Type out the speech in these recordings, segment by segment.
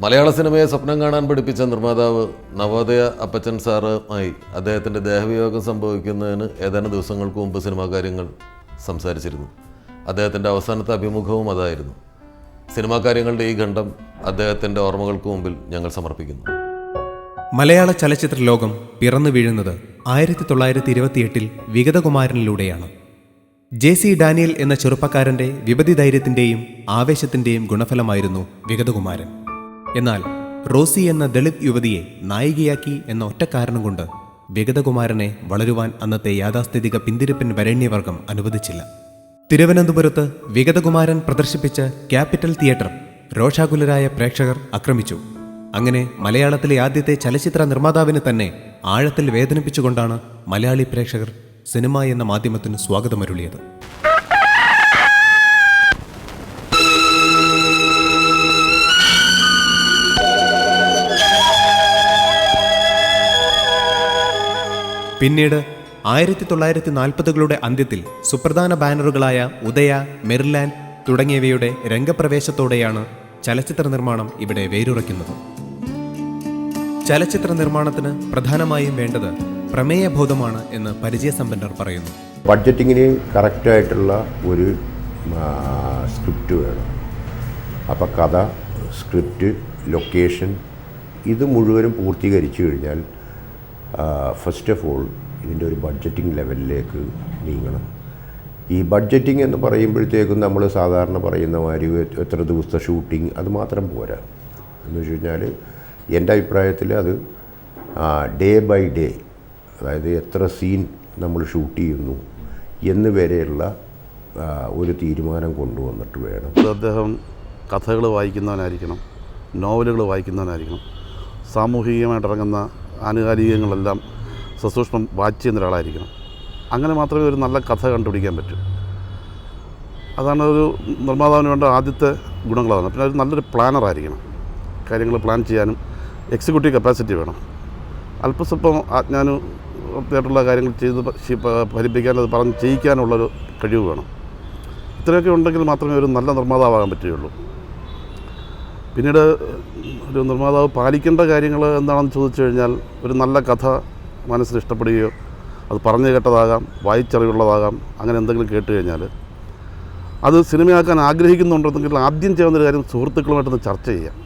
മലയാള സിനിമയെ സ്വപ്നം കാണാൻ പഠിപ്പിച്ച നിർമ്മാതാവ് നവോദയ അപ്പച്ചൻ സാറുമായി അദ്ദേഹത്തിൻ്റെ ദേഹവിയോഗം സംഭവിക്കുന്നതിന് ഏതാനും ദിവസങ്ങൾക്ക് മുമ്പ് സിനിമാ കാര്യങ്ങൾ സംസാരിച്ചിരുന്നു. അദ്ദേഹത്തിൻ്റെ അവസാനത്തെ അഭിമുഖവും അതായിരുന്നു. സിനിമാ കാര്യങ്ങളുടെ ഈ ഖണ്ഡം അദ്ദേഹത്തിൻ്റെ ഓർമ്മകൾക്ക് മുമ്പിൽ ഞങ്ങൾ സമർപ്പിക്കുന്നു. മലയാള ചലച്ചിത്ര ലോകം പിറന്നു വീഴുന്നത് 1928 വിഗതകുമാരനിലൂടെയാണ്. JC ഡാനിയൽ എന്ന ചെറുപ്പക്കാരൻ്റെ വിപതിധൈര്യത്തിൻ്റെയും ആവേശത്തിൻ്റെയും ഗുണഫലമായിരുന്നു വിഗതകുമാരൻ. എന്നാൽ റോസി എന്ന ദളിത് യുവതിയെ നായികയാക്കി എന്ന ഒറ്റ കാരണം കൊണ്ട് വിഗതകുമാരനെ വളരുവാൻ അന്നത്തെ യാഥാസ്ഥിതിക പിന്തിരിപ്പൻ വരേണ്യവർഗം അനുവദിച്ചില്ല. തിരുവനന്തപുരത്ത് വിഗതകുമാരൻ പ്രദർശിപ്പിച്ച ക്യാപിറ്റൽ തിയേറ്റർ രോഷാകുലരായ പ്രേക്ഷകർ ആക്രമിച്ചു. അങ്ങനെ മലയാളത്തിലെ ആദ്യത്തെ ചലച്ചിത്ര നിർമ്മാതാവിനെ തന്നെ ആഴത്തിൽ വേദനിപ്പിച്ചുകൊണ്ടാണ് മലയാളി പ്രേക്ഷകർ സിനിമ എന്ന മാധ്യമത്തിന് സ്വാഗതമരുളിയത്. പിന്നീട് 1940കളുടെ അന്ത്യത്തിൽ സുപ്രധാന ബാനറുകളായ ഉദയ, മെറിലാൻഡ് തുടങ്ങിയവയുടെ രംഗപ്രവേശത്തോടെയാണ് ചലച്ചിത്ര നിർമ്മാണം ഇവിടെ വേരുറയ്ക്കുന്നത്. ചലച്ചിത്ര നിർമ്മാണത്തിന് പ്രധാനമായും വേണ്ടത് പ്രമേയബോധമാണ് എന്ന് പരിചയസമ്പന്നർ പറയുന്നു. ബഡ്ജറ്റിങ്ങിന് കറക്റ്റായിട്ടുള്ള ഒരു സ്ക്രിപ്റ്റ് വേണം. അപ്പോൾ കഥ, സ്ക്രിപ്റ്റ്, ലൊക്കേഷൻ ഇത് മുഴുവനും പൂർത്തീകരിച്ചു കഴിഞ്ഞാൽ ഫസ്റ്റ് ഓഫ് ഓൾ ഇതിൻ്റെ ഒരു ബഡ്ജറ്റിംഗ് ലെവലിലേക്ക് നീങ്ങണം. ഈ ബഡ്ജറ്റിംഗ് എന്ന് പറയുമ്പോഴത്തേക്കും നമ്മൾ സാധാരണ പറയുന്ന മാതിരി എത്ര ദിവസത്തെ ഷൂട്ടിംഗ് അത് മാത്രം പോരാ. എന്ന് വെച്ച് കഴിഞ്ഞാൽ എൻ്റെ അഭിപ്രായത്തിൽ അത് ഡേ ബൈ ഡേ, അതായത് എത്ര സീൻ നമ്മൾ ഷൂട്ട് ചെയ്യുന്നു എന്ന് വരെയുള്ള ഒരു തീരുമാനം കൊണ്ടുവന്നിട്ട് വേണം. അദ്ദേഹം കഥകൾ വായിക്കുന്നവനായിരിക്കണം, നോവലുകൾ വായിക്കുന്നവനായിരിക്കണം, സാമൂഹികമായിട്ടിറങ്ങുന്ന ആനുകാലികങ്ങളെല്ലാം സസൂക്ഷ്മം വാച്ച് ചെയ്യുന്ന ഒരാളായിരിക്കണം. അങ്ങനെ മാത്രമേ ഒരു നല്ല കഥ കണ്ടുപിടിക്കാൻ പറ്റൂ. അതാണ് ഒരു നിർമ്മാതാവിന് വേണ്ട ആദ്യത്തെ ഗുണങ്ങളാണ്. പിന്നെ ഒരു നല്ലൊരു പ്ലാനറായിരിക്കണം. കാര്യങ്ങൾ പ്ലാൻ ചെയ്യാനും എക്സിക്യൂട്ടീവ് കപ്പാസിറ്റി വേണം. അല്പസ്വല്പം ആജ്ഞാനുമായിട്ടുള്ള കാര്യങ്ങൾ ചെയ്ത് ഫലിപ്പിക്കാൻ, അത് പറഞ്ഞ് ചെയ്യിക്കാനുള്ളൊരു കഴിവ് വേണം. ഇത്രയൊക്കെ ഉണ്ടെങ്കിൽ മാത്രമേ ഒരു നല്ല നിർമ്മാതാവാകാൻ പറ്റുകയുള്ളൂ. പിന്നീട് ഒരു നിർമ്മാതാവ് പാലിക്കേണ്ട കാര്യങ്ങൾ എന്താണെന്ന് ചോദിച്ചു കഴിഞ്ഞാൽ, ഒരു നല്ല കഥ മനസ്സിൽ ഇഷ്ടപ്പെടുകയോ അത് പറഞ്ഞു കേട്ടതാകാം, വായിച്ചറിവുള്ളതാകാം, അങ്ങനെ എന്തെങ്കിലും കേട്ട് കഴിഞ്ഞാൽ അത് സിനിമയാക്കാൻ ആഗ്രഹിക്കുന്നുണ്ടെങ്കിൽ ആദ്യം ചെയ്യുന്നൊരു കാര്യം സുഹൃത്തുക്കളുമായിട്ടൊന്ന് ചർച്ച ചെയ്യാം.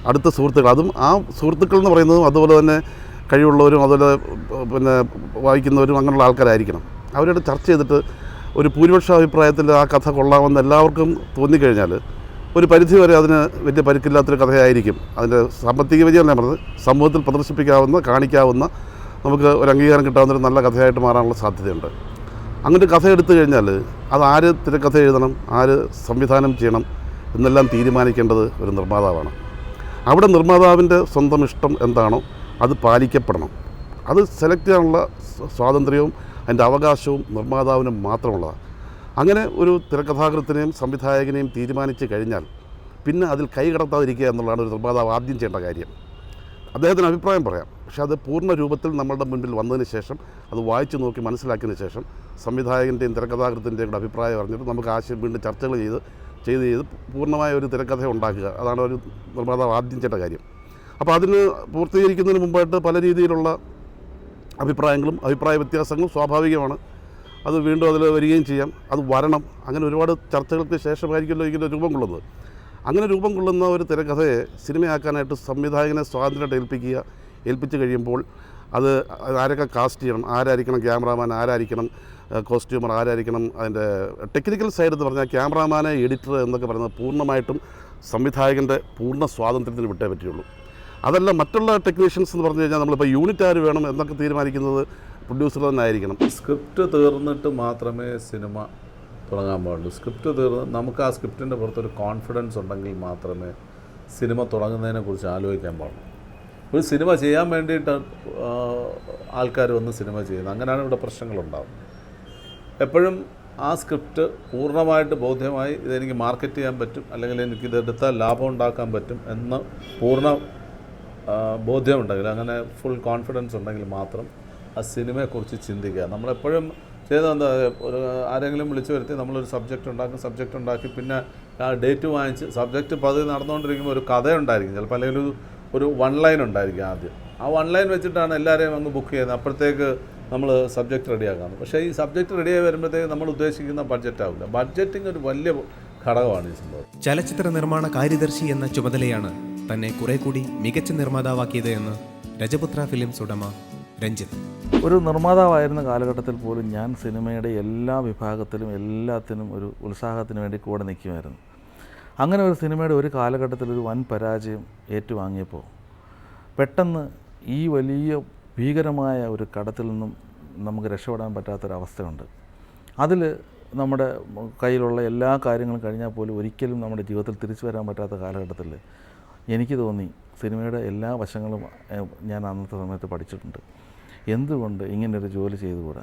അടുത്ത സുഹൃത്തുക്കൾ, അതും ആ സുഹൃത്തുക്കൾ എന്ന് പറയുന്നതും അതുപോലെ തന്നെ കഴിവുള്ളവരും അതുപോലെ പിന്നെ വായിക്കുന്നവരും അങ്ങനെയുള്ള ആൾക്കാരായിരിക്കണം. അവരോട് ചർച്ച ചെയ്തിട്ട് ഒരു ഭൂരിപക്ഷ അഭിപ്രായത്തിൽ ആ കഥ കൊള്ളാമെന്ന് എല്ലാവർക്കും തോന്നിക്കഴിഞ്ഞാൽ ഒരു പരിധി വരെ അതിന് വലിയ പരിക്കില്ലാത്തൊരു കഥയായിരിക്കും. അതിൻ്റെ സാമ്പത്തിക വിജയമല്ല പറഞ്ഞത്, സമൂഹത്തിൽ പ്രദർശിപ്പിക്കാവുന്ന, കാണിക്കാവുന്ന, നമുക്ക് ഒരു അംഗീകാരം കിട്ടാവുന്നൊരു നല്ല കഥയായിട്ട് മാറാനുള്ള സാധ്യതയുണ്ട്. അങ്ങനെ കഥ എടുത്തു കഴിഞ്ഞാൽ അത് ആര് തിരക്കഥ എഴുതണം, ആര് സംവിധാനം ചെയ്യണം എന്നെല്ലാം തീരുമാനിക്കേണ്ടത് ഒരു നിർമ്മാതാവാണ്. അവിടെ നിർമ്മാതാവിൻ്റെ സ്വന്തം ഇഷ്ടം എന്താണോ അത് പാലിക്കപ്പെടണം. അത് സെലക്ട് ചെയ്യാനുള്ള സ്വാതന്ത്ര്യവും അതിൻ്റെ അവകാശവും നിർമ്മാതാവിന് മാത്രമുള്ളതാണ്. അങ്ങനെ ഒരു തിരക്കഥാകൃത്തിനെയും സംവിധായകനെയും തീരുമാനിച്ച് കഴിഞ്ഞാൽ പിന്നെ അതിൽ കൈ കടത്താതിരിക്കുക എന്നുള്ളതാണ് ഒരു നിർമ്മാതാവ് ആദ്യം ചെയ്യേണ്ട കാര്യം. അദ്ദേഹത്തിന് അഭിപ്രായം പറയാം, പക്ഷേ അത് പൂർണ്ണ രൂപത്തിൽ നമ്മളുടെ മുൻപിൽ വന്നതിന് ശേഷം അത് വായിച്ചു നോക്കി മനസ്സിലാക്കിയതിന് ശേഷം സംവിധായകൻ്റെയും തിരക്കഥാകൃത്തിൻ്റെയും കൂടെ അഭിപ്രായം അറിഞ്ഞിട്ട് നമുക്ക് ആശയം വീണ്ടും ചർച്ചകൾ ചെയ്ത് പൂർണ്ണമായ ഒരു തിരക്കഥ ഉണ്ടാക്കുക. അതാണ് ഒരു നിർമ്മാതാവ് ആദ്യം ചെയ്യേണ്ട കാര്യം. അപ്പോൾ അതിന് പൂർത്തീകരിക്കുന്നതിന് മുമ്പായിട്ട് പല രീതിയിലുള്ള അഭിപ്രായങ്ങളും അഭിപ്രായ വ്യത്യാസങ്ങളും സ്വാഭാവികമാണ്. അത് വീണ്ടും അതിൽ വരികയും ചെയ്യാം, അത് വരണം. അങ്ങനെ ഒരുപാട് ചർച്ചകൾക്ക് ശേഷമായിരിക്കുമല്ലോ ഇങ്ങനെ രൂപം കൊള്ളുന്നത്. അങ്ങനെ രൂപം കൊള്ളുന്ന ഒരു തിരക്കഥയെ സിനിമയാക്കാനായിട്ട് സംവിധായകനെ സ്വാതന്ത്ര്യമായിട്ട് ഏൽപ്പിച്ച് കഴിയുമ്പോൾ അത് ആരൊക്കെ കാസ്റ്റ് ചെയ്യണം, ആരായിരിക്കണം ക്യാമറാമാൻ, ആരായിരിക്കണം കോസ്റ്റ്യൂമർ, ആരായിരിക്കണം അതിൻ്റെ ടെക്നിക്കൽ സൈഡ് എന്ന് പറഞ്ഞാൽ ക്യാമറാമാനെ, എഡിറ്റർ എന്നൊക്കെ പറയുന്നത് പൂർണ്ണമായിട്ടും സംവിധായകൻ്റെ പൂർണ്ണ സ്വാതന്ത്ര്യത്തിന് വിട്ടേ പറ്റുള്ളൂ. അതല്ല മറ്റുള്ള ടെക്നീഷ്യൻസ് എന്ന് പറഞ്ഞു കഴിഞ്ഞാൽ നമ്മളിപ്പോൾ യൂണിറ്റ് ആര് വേണം എന്നൊക്കെ തീരുമാനിക്കുന്നത് പ്രൊഡ്യൂസർ തന്നെ ആയിരിക്കണം. സ്ക്രിപ്റ്റ് തീർന്നിട്ട് മാത്രമേ സിനിമ തുടങ്ങാൻ പാടുള്ളൂ. സ്ക്രിപ്റ്റ് തീർന്ന് നമുക്ക് ആ സ്ക്രിപ്റ്റിൻ്റെ പുറത്തൊരു കോൺഫിഡൻസ് ഉണ്ടെങ്കിൽ മാത്രമേ സിനിമ തുടങ്ങുന്നതിനെക്കുറിച്ച് ആലോചിക്കാൻ പാടുള്ളൂ. ഒരു സിനിമ ചെയ്യാൻ വേണ്ടിയിട്ട് ആൾക്കാർ വന്ന് സിനിമ ചെയ്യുന്നത്, അങ്ങനെയാണ് ഇവിടെ പ്രശ്നങ്ങളുണ്ടാകും. എപ്പോഴും ആ സ്ക്രിപ്റ്റ് പൂർണ്ണമായിട്ട് ബോധ്യമായി ഇതെനിക്ക് മാർക്കറ്റ് ചെയ്യാൻ പറ്റും, അല്ലെങ്കിൽ എനിക്കിതെടുത്താൽ ലാഭം ഉണ്ടാക്കാൻ പറ്റും എന്ന് പൂർണ്ണ ബോധ്യമുണ്ടെങ്കിൽ, അങ്ങനെ ഫുൾ കോൺഫിഡൻസ് ഉണ്ടെങ്കിൽ മാത്രം ആ സിനിമയെക്കുറിച്ച് ചിന്തിക്കുക. നമ്മളെപ്പോഴും ചെയ്തത് എന്താ, ഒരു ആരെങ്കിലും വിളിച്ചു വരുത്തി നമ്മളൊരു സബ്ജക്റ്റ് ഉണ്ടാക്കി പിന്നെ ആ ഡേറ്റ് വാങ്ങിച്ച് സബ്ജക്റ്റ് പതിവ് നടന്നുകൊണ്ടിരിക്കുമ്പോൾ ഒരു കഥയുണ്ടായിരിക്കും ചിലപ്പോൾ, അല്ലെങ്കിൽ ഒരു 1 ലൈൻ ഉണ്ടായിരിക്കും ആദ്യം. ആ 1 ലൈൻ വെച്ചിട്ടാണ് എല്ലാവരെയും അങ്ങ് ബുക്ക് ചെയ്യുന്നത്. അപ്പോഴത്തേക്ക് നമ്മൾ സബ്ജക്റ്റ് റെഡിയാക്കാം. പക്ഷേ ഈ സബ്ജക്റ്റ് റെഡിയായി വരുമ്പോഴത്തേക്ക് നമ്മൾ ഉദ്ദേശിക്കുന്ന ബഡ്ജറ്റ് ആവില്ല. ബഡ്ജറ്റിംഗ് ഒരു വലിയ ഘടകമാണ് ഈ സംഭവം. ചലച്ചിത്ര നിർമ്മാണ കാര്യദർശി എന്ന ചുമതലയാണ് തന്നെ കുറെ കൂടി മികച്ച നിർമ്മാതാവാക്കിയത് എന്ന് രജപുത്ര ഫിലിംസ് ഉടമ രഞ്ജിത്ത്. ഒരു നിർമ്മാതാവായിരുന്ന കാലഘട്ടത്തിൽ പോലും ഞാൻ സിനിമയുടെ എല്ലാ വിഭാഗത്തിലും എല്ലാത്തിനും ഒരു ഉത്സാഹത്തിന് വേണ്ടി കൂടെ നിൽക്കുമായിരുന്നു. അങ്ങനെ ഒരു സിനിമയുടെ ഒരു കാലഘട്ടത്തിൽ ഒരു വൻ പരാജയം ഏറ്റുവാങ്ങിയപ്പോൾ പെട്ടെന്ന് ഈ വലിയ ഭീകരമായ ഒരു കടത്തിൽ നിന്നും നമുക്ക് രക്ഷപ്പെടാൻ പറ്റാത്തൊരവസ്ഥയുണ്ട്. അതിൽ നമ്മുടെ കയ്യിലുള്ള എല്ലാ കാര്യങ്ങളും കഴിഞ്ഞാൽ പോലും ഒരിക്കലും നമ്മുടെ ജീവിതത്തിൽ തിരിച്ചു വരാൻ പറ്റാത്ത കാലഘട്ടത്തിൽ എനിക്ക് തോന്നി സിനിമയുടെ എല്ലാ വശങ്ങളും ഞാൻ അന്നത്തെ സമയത്ത് പഠിച്ചിട്ടുണ്ട്. എന്തുകൊണ്ട് ഇങ്ങനൊരു ജോലി ചെയ്തുകൂടാ?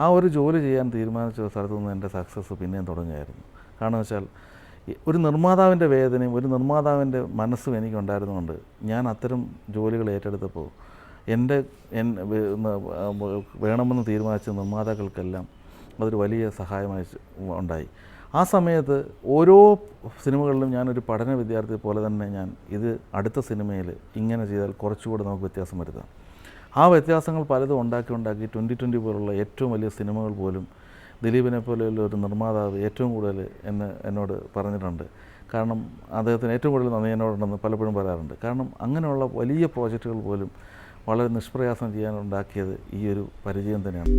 ആ ഒരു ജോലി ചെയ്യാൻ തീരുമാനിച്ച സ്ഥലത്തു നിന്ന് എൻ്റെ സക്സസ് പിന്നെയും തുടങ്ങുകയായിരുന്നു. കാരണം വെച്ചാൽ ഒരു നിർമ്മാതാവിൻ്റെ വേദനയും ഒരു നിർമ്മാതാവിൻ്റെ മനസ്സും എനിക്കുണ്ടായിരുന്നുകൊണ്ട് ഞാൻ അത്തരം ജോലികൾ ഏറ്റെടുത്തപ്പോൾ വേണമെന്ന് തീരുമാനിച്ച നിർമ്മാതാക്കൾക്കെല്ലാം അതൊരു വലിയ സഹായമായി ഉണ്ടായി. ആ സമയത്ത് ഓരോ സിനിമകളിലും ഞാനൊരു പഠന വിദ്യാർത്ഥി പോലെ തന്നെ ഞാൻ ഇത് അടുത്ത സിനിമയിൽ ഇങ്ങനെ ചെയ്താൽ കുറച്ചുകൂടെ നമുക്ക് വ്യത്യാസം വരുത്താം. ആ വ്യത്യാസങ്ങൾ പലതും ഉണ്ടാക്കി 2020 പോലുള്ള ഏറ്റവും വലിയ സിനിമകൾ പോലും ദിലീപിനെ പോലെയുള്ള ഒരു നിർമ്മാതാവ് ഏറ്റവും കൂടുതൽ എന്നോട് പറഞ്ഞിട്ടുണ്ട്. കാരണം അദ്ദേഹത്തിന് ഏറ്റവും കൂടുതൽ നന്ദി എന്നോടുണ്ടെന്ന് പലപ്പോഴും പറയാറുണ്ട്. കാരണം അങ്ങനെയുള്ള വലിയ പ്രോജക്റ്റുകൾ പോലും വളരെ നിഷ്പ്രയാസം ചെയ്യാനുണ്ടാക്കിയത് ഈ ഒരു പരിചയം തന്നെയാണ്.